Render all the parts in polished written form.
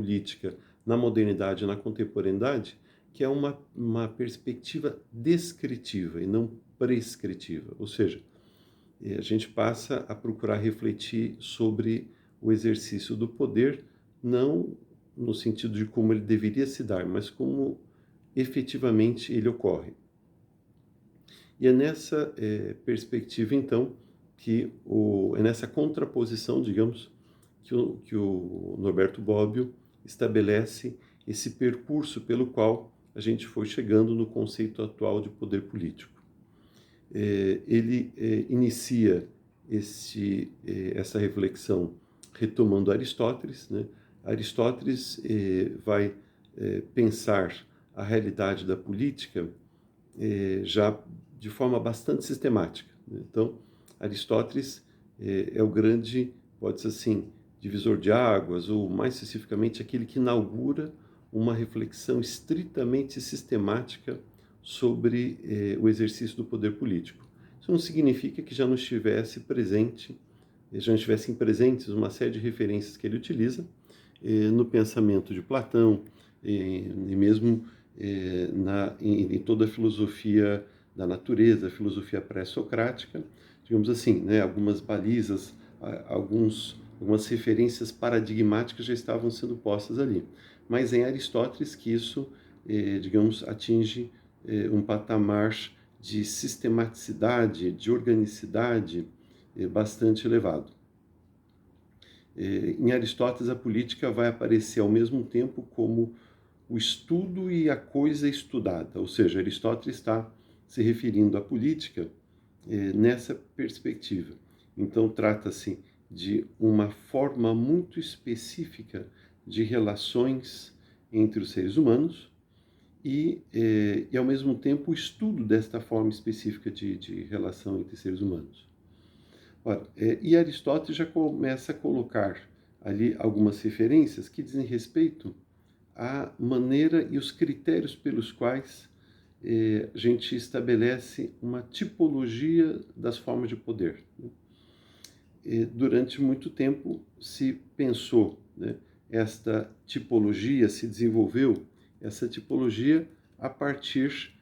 política na modernidade e na contemporaneidade, que é uma perspectiva descritiva e não prescritiva. Ou seja, a gente passa a procurar refletir sobre o exercício do poder, não no sentido de como ele deveria se dar, mas como efetivamente ele ocorre. E é nessa perspectiva, então, é nessa contraposição, digamos, que o Norberto Bobbio estabelece esse percurso pelo qual a gente foi chegando no conceito atual de poder político. Ele inicia essa reflexão retomando Aristóteles, né? Aristóteles vai pensar a realidade da política já de forma bastante sistemática, né? Então, Aristóteles é o grande, pode ser assim, divisor de águas, ou mais especificamente aquele que inaugura uma reflexão estritamente sistemática sobre o exercício do poder político. Isso não significa que já não estivessem presentes uma série de referências que ele utiliza no pensamento de Platão e mesmo em toda a filosofia da natureza, a filosofia pré-socrática, digamos assim, né, algumas balizas, algumas referências paradigmáticas já estavam sendo postas ali. Mas em Aristóteles que isso, digamos, atinge um patamar de sistematicidade, de organicidade bastante elevado. Em Aristóteles, a política vai aparecer ao mesmo tempo como o estudo e a coisa estudada, ou seja, Aristóteles está se referindo à política nessa perspectiva. Então, trata-se de uma forma muito específica de relações entre os seres humanos e ao mesmo tempo, o estudo desta forma específica de relação entre seres humanos. Ora, e Aristóteles já começa a colocar ali algumas referências que dizem respeito à maneira e os critérios pelos quais a gente estabelece uma tipologia das formas de poder. Durante muito tempo se pensou, né, esta tipologia, se desenvolveu essa tipologia a partir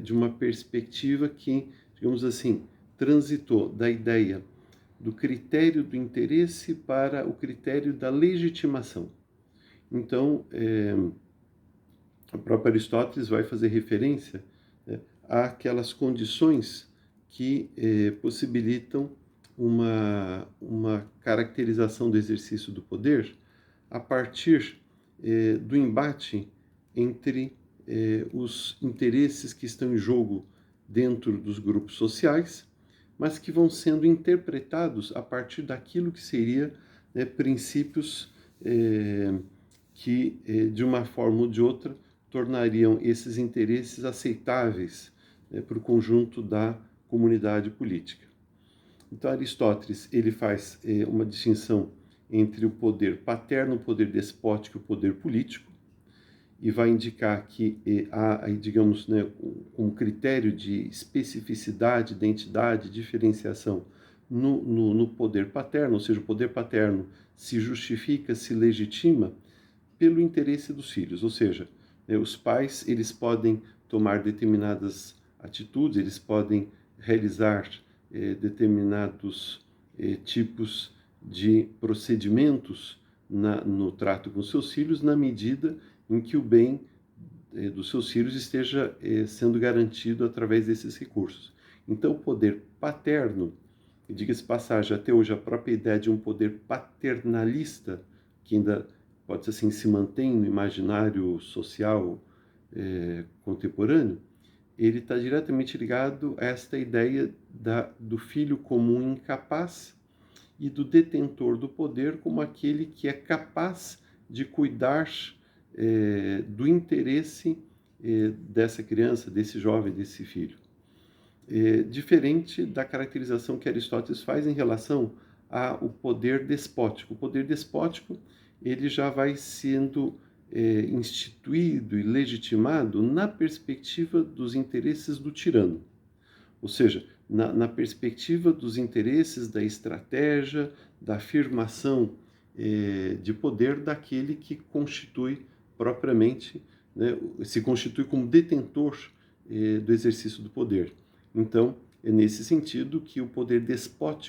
de uma perspectiva que, digamos assim, transitou da ideia do critério do interesse para o critério da legitimação. Então, o próprio Aristóteles vai fazer referência, né, àquelas condições que possibilitam uma caracterização do exercício do poder a partir do embate entre os interesses que estão em jogo dentro dos grupos sociais, mas que vão sendo interpretados a partir daquilo que seria, né, princípios que, de uma forma ou de outra, tornariam esses interesses aceitáveis para o conjunto da comunidade política. Então, Aristóteles ele faz uma distinção entre o poder paterno, o poder despótico e o poder político, e vai indicar que há, digamos, né, um critério de especificidade, identidade, diferenciação no poder paterno, ou seja, o poder paterno se justifica, se legitima pelo interesse dos filhos, ou seja, os pais eles podem tomar determinadas atitudes, eles podem realizar determinados tipos de procedimentos no trato com seus filhos, na medida em que o bem dos seus filhos esteja sendo garantido através desses recursos. Então, o poder paterno, e diga-se passagem, até hoje a própria ideia de um poder paternalista, que ainda pode ser assim, se mantém no imaginário social contemporâneo, ele está diretamente ligado a esta ideia do filho como um incapaz e do detentor do poder como aquele que é capaz de cuidar do interesse dessa criança, desse jovem, desse filho. Diferente da caracterização que Aristóteles faz em relação ao poder despótico. O poder despótico ele já vai sendo instituído e legitimado na perspectiva dos interesses do tirano. Ou seja, na perspectiva dos interesses, da estratégia, da afirmação de poder daquele que constitui propriamente, né, se constitui como detentor do exercício do poder. Então, é nesse sentido que o poder despótico